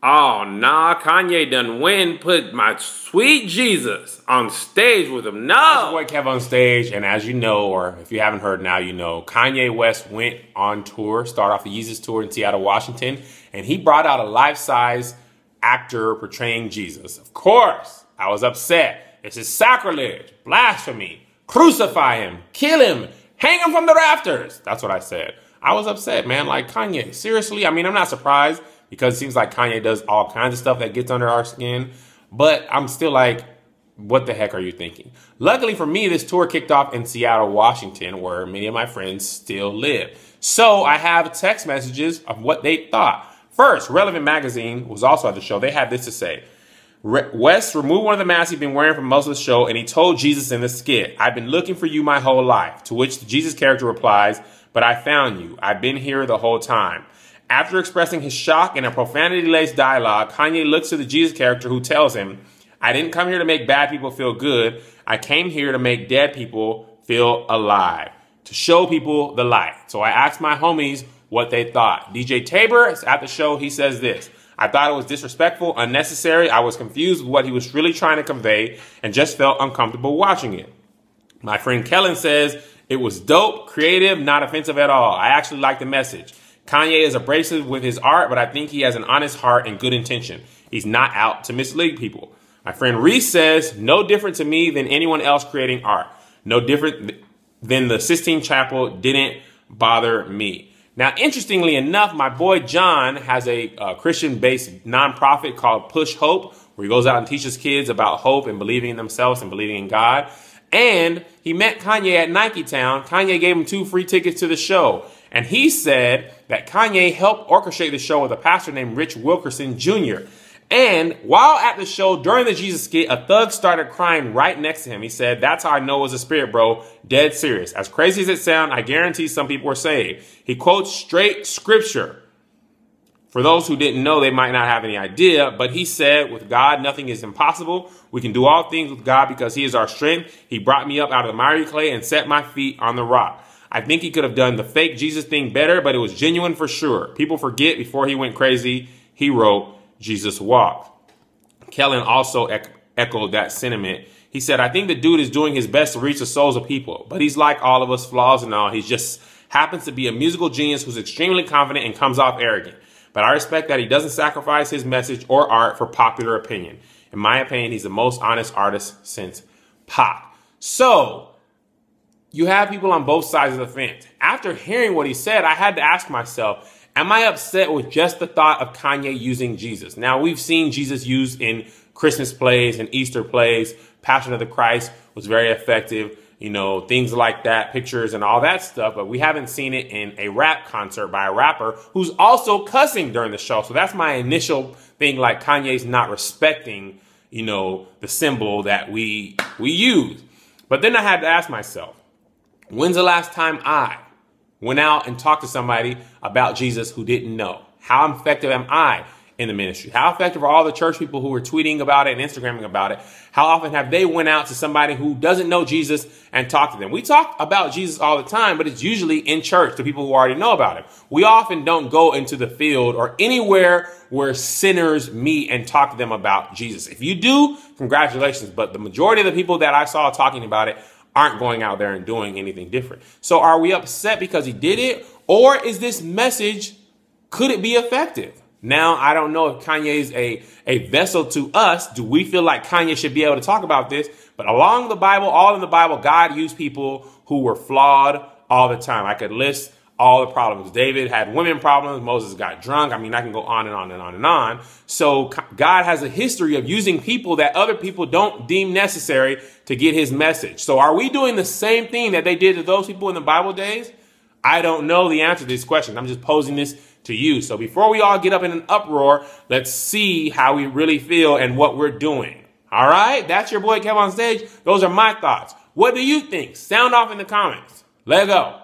Oh, nah, Kanye done win, put my sweet Jesus on stage with him. No! That's your boy Kev on stage, and as you know, or if you haven't heard now, you know, Kanye West went on tour, started off the Yeezus tour in Seattle, Washington, and he brought out a life-size actor portraying Jesus. Of course, I was upset. This is sacrilege, blasphemy, crucify him, kill him, hang him from the rafters. That's what I said. I was upset, man. Like, Kanye, seriously? I mean, I'm not surprised, because it seems like Kanye does all kinds of stuff that gets under our skin. But I'm still like, what the heck are you thinking? Luckily for me, this tour kicked off in Seattle, Washington, where many of my friends still live. So I have text messages of what they thought. First, Relevant Magazine was also at the show. They had this to say. West removed one of the masks he'd been wearing for most of the show, and he told Jesus in the skit, "I've been looking for you my whole life." To which the Jesus character replies, "But I found you. I've been here the whole time." After expressing his shock in a profanity-laced dialogue, Kanye looks to the Jesus character who tells him, "I didn't come here to make bad people feel good. I came here to make dead people feel alive, to show people the light." So I asked my homies what they thought. DJ Tabor is at the show. He says this: "I thought it was disrespectful, unnecessary. I was confused with what he was really trying to convey and just felt uncomfortable watching it." My friend Kellen says, "It was dope, creative, not offensive at all. I actually like the message. Kanye is abrasive with his art, but I think he has an honest heart and good intention. He's not out to mislead people." My friend Reese says, "No different to me than anyone else creating art. No different than the Sistine Chapel didn't bother me." Now, interestingly enough, my boy John has a Christian-based nonprofit called Push Hope, where he goes out and teaches kids about hope and believing in themselves and believing in God. And he met Kanye at Nike Town. Kanye gave him 2 free tickets to the show. And he said that Kanye helped orchestrate the show with a pastor named Rich Wilkerson Jr. And while at the show, during the Jesus skit, a thug started crying right next to him. He said, "That's how I know it was a spirit, bro. Dead serious. As crazy as it sounds, I guarantee some people were saved." He quotes straight scripture. For those who didn't know, they might not have any idea, but he said, "With God, nothing is impossible. We can do all things with God because he is our strength. He brought me up out of the miry clay and set my feet on the rock." I think he could have done the fake Jesus thing better, but it was genuine for sure. People forget before he went crazy, he wrote, "Jesus walked." Kellen also echoed that sentiment. He said, "I think the dude is doing his best to reach the souls of people, but he's like all of us, flaws and all. He just happens to be a musical genius who's extremely confident and comes off arrogant. But I respect that he doesn't sacrifice his message or art for popular opinion. In my opinion, he's the most honest artist since Pac." So, you have people on both sides of the fence. After hearing what he said, I had to ask myself, am I upset with just the thought of Kanye using Jesus? Now, we've seen Jesus used in Christmas plays and Easter plays. Passion of the Christ was very effective. You know, things like that, pictures and all that stuff. But we haven't seen it in a rap concert by a rapper who's also cussing during the show. So that's my initial thing, like Kanye's not respecting, you know, the symbol that we use. But then I had to ask myself, when's the last time I went out and talked to somebody about Jesus who didn't know? How effective am I in the ministry? How effective are all the church people who are tweeting about it and Instagramming about it? How often have they went out to somebody who doesn't know Jesus and talked to them? We talk about Jesus all the time, but it's usually in church to people who already know about him. We often don't go into the field or anywhere where sinners meet and talk to them about Jesus. If you do, congratulations. But the majority of the people that I saw talking about it aren't going out there and doing anything different. So are we upset because he did it? Or is this message, could it be effective? Now, I don't know if Kanye is a vessel to us. Do we feel like Kanye should be able to talk about this? But along the Bible, all in the Bible, God used people who were flawed all the time. I could list all the problems. David had women problems. Moses got drunk. I mean, I can go on and on and on and on. So God has a history of using people that other people don't deem necessary to get his message. So are we doing the same thing that they did to those people in the Bible days? I don't know the answer to these questions. I'm just posing this to you. So before we all get up in an uproar, let's see how we really feel and what we're doing. All right? That's your boy Kev on stage. Those are my thoughts. What do you think? Sound off in the comments. Let go.